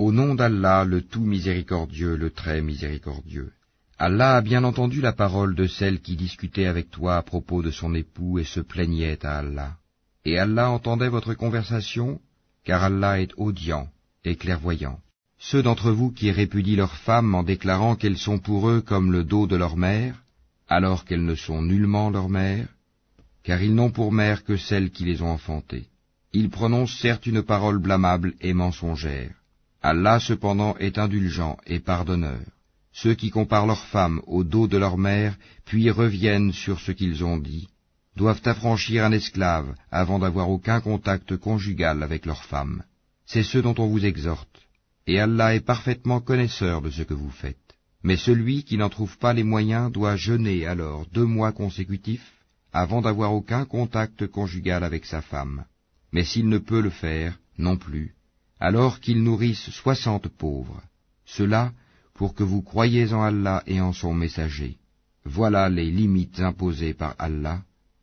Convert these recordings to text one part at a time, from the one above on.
Au nom d'Allah, le tout miséricordieux, le très miséricordieux. Allah a bien entendu la parole de celle qui discutait avec toi à propos de son époux et se plaignait à Allah. Et Allah entendait votre conversation, car Allah est audient et clairvoyant. Ceux d'entre vous qui répudient leurs femmes en déclarant qu'elles sont pour eux comme le dos de leur mère, alors qu'elles ne sont nullement leur mère, car ils n'ont pour mère que celles qui les ont enfantées. Ils prononcent certes une parole blâmable et mensongère. Allah cependant est indulgent et pardonneur. Ceux qui comparent leurs femmes au dos de leur mère, puis reviennent sur ce qu'ils ont dit, doivent affranchir un esclave avant d'avoir aucun contact conjugal avec leur femme. C'est ce dont on vous exhorte. Et Allah est parfaitement connaisseur de ce que vous faites. Mais celui qui n'en trouve pas les moyens doit jeûner alors 2 mois consécutifs avant d'avoir aucun contact conjugal avec sa femme. Mais s'il ne peut le faire, non plus, alors qu'il nourrisse 60 pauvres. Cela pour que vous croyiez en Allah et en son messager. Voilà les limites imposées par Allah,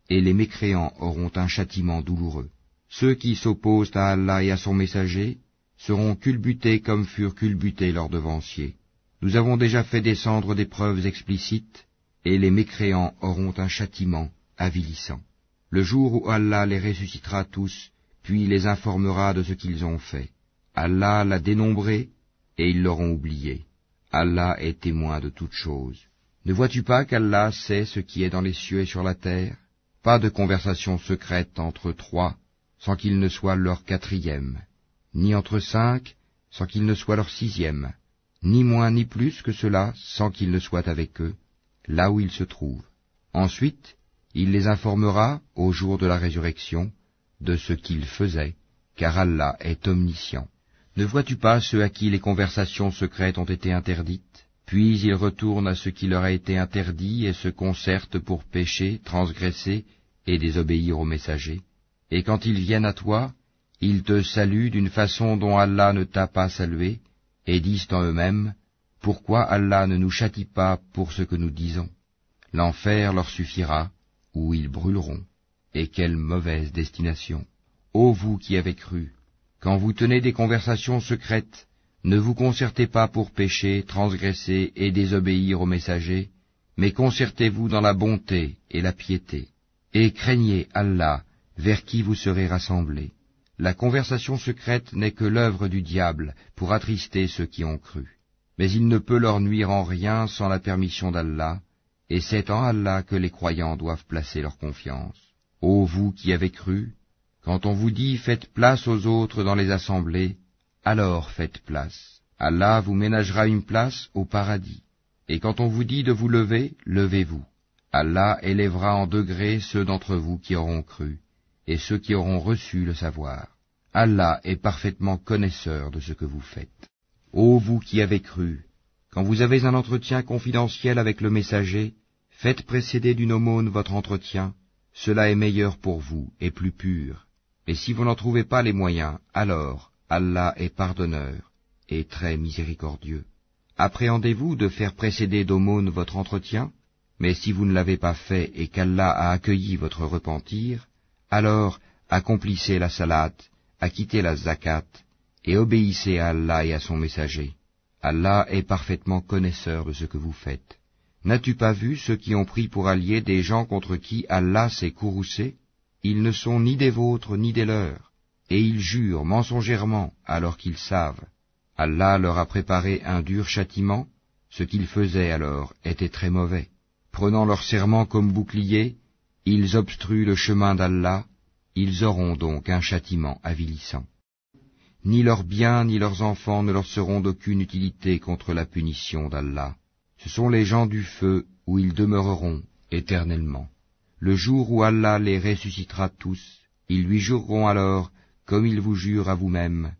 et les mécréants auront un châtiment douloureux. Ceux qui s'opposent à Allah et à son messager seront culbutés comme furent culbutés leurs devanciers. Nous avons déjà fait descendre des preuves explicites, et les mécréants auront un châtiment avilissant. Le jour où Allah les ressuscitera tous, puis les informera de ce qu'ils ont fait. Allah l'a dénombré, et ils l'auront oublié. Allah est témoin de toutes choses. Ne vois-tu pas qu'Allah sait ce qui est dans les cieux et sur la terre? Pas de conversation secrète entre 3, sans qu'il ne soit leur 4e, ni entre 5, sans qu'il ne soit leur 6e, ni moins ni plus que cela, sans qu'il ne soit avec eux, là où ils se trouvent. Ensuite, il les informera, au jour de la résurrection, de ce qu'ils faisaient, car Allah est omniscient. Ne vois-tu pas ceux à qui les conversations secrètes ont été interdites? Puis ils retournent à ce qui leur a été interdit et se concertent pour pécher, transgresser et désobéir aux messagers. Et quand ils viennent à toi, ils te saluent d'une façon dont Allah ne t'a pas salué, et disent en eux-mêmes, « Pourquoi Allah ne nous châtie pas pour ce que nous disons ?» L'enfer leur suffira, où ils brûleront. Et quelle mauvaise destination! Ô vous qui avez cru! Quand vous tenez des conversations secrètes, ne vous concertez pas pour pécher, transgresser et désobéir aux messagers, mais concertez-vous dans la bonté et la piété. Et craignez Allah, vers qui vous serez rassemblés. La conversation secrète n'est que l'œuvre du diable pour attrister ceux qui ont cru. Mais il ne peut leur nuire en rien sans la permission d'Allah, et c'est en Allah que les croyants doivent placer leur confiance. Ô vous qui avez cru! Quand on vous dit « faites place aux autres dans les assemblées », alors faites place. Allah vous ménagera une place au paradis. Et quand on vous dit de vous lever, levez-vous. Allah élèvera en degrés ceux d'entre vous qui auront cru, et ceux qui auront reçu le savoir. Allah est parfaitement connaisseur de ce que vous faites. Ô vous qui avez cru, quand vous avez un entretien confidentiel avec le messager, faites précéder d'une aumône votre entretien, cela est meilleur pour vous et plus pur. Et si vous n'en trouvez pas les moyens, alors Allah est pardonneur et très miséricordieux. Appréhendez-vous de faire précéder d'aumône votre entretien? Mais si vous ne l'avez pas fait et qu'Allah a accueilli votre repentir, alors accomplissez la salate, acquittez la zakat, et obéissez à Allah et à son messager. Allah est parfaitement connaisseur de ce que vous faites. N'as-tu pas vu ceux qui ont pris pour alliés des gens contre qui Allah s'est courroucé? Ils ne sont ni des vôtres ni des leurs, et ils jurent mensongèrement alors qu'ils savent. Allah leur a préparé un dur châtiment, ce qu'ils faisaient alors était très mauvais. Prenant leur serment comme bouclier, ils obstruent le chemin d'Allah, ils auront donc un châtiment avilissant. Ni leurs biens ni leurs enfants ne leur seront d'aucune utilité contre la punition d'Allah. Ce sont les gens du feu où ils demeureront éternellement. Le jour où Allah les ressuscitera tous, ils lui jureront alors, comme ils vous jurent à vous-même,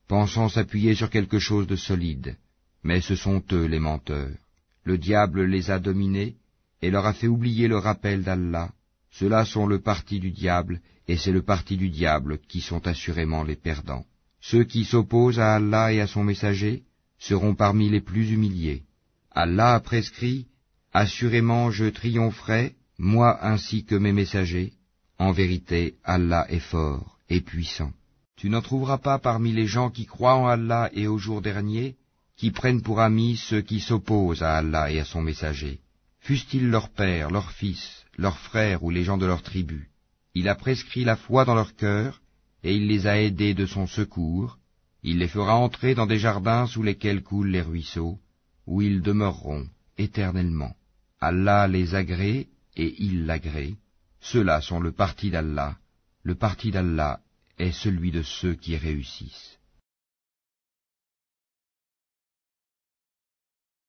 pensant s'appuyer sur quelque chose de solide. Mais ce sont eux les menteurs. Le diable les a dominés et leur a fait oublier le rappel d'Allah. Ceux-là sont le parti du diable, et c'est le parti du diable qui sont assurément les perdants. Ceux qui s'opposent à Allah et à son messager seront parmi les plus humiliés. Allah a prescrit, « Assurément je triompherai, moi ainsi que mes messagers. En vérité, Allah est fort et puissant. » Tu n'en trouveras pas parmi les gens qui croient en Allah et au jour dernier, qui prennent pour amis ceux qui s'opposent à Allah et à son messager, fussent-ils leurs pères, leurs fils, leurs frères ou les gens de leur tribu. Il a prescrit la foi dans leur cœur, et il les a aidés de son secours. Il les fera entrer dans des jardins sous lesquels coulent les ruisseaux, où ils demeureront éternellement. Allah les agrée et il l'agrée. Ceux-là sont le parti d'Allah. Le parti d'Allah est celui de ceux qui réussissent.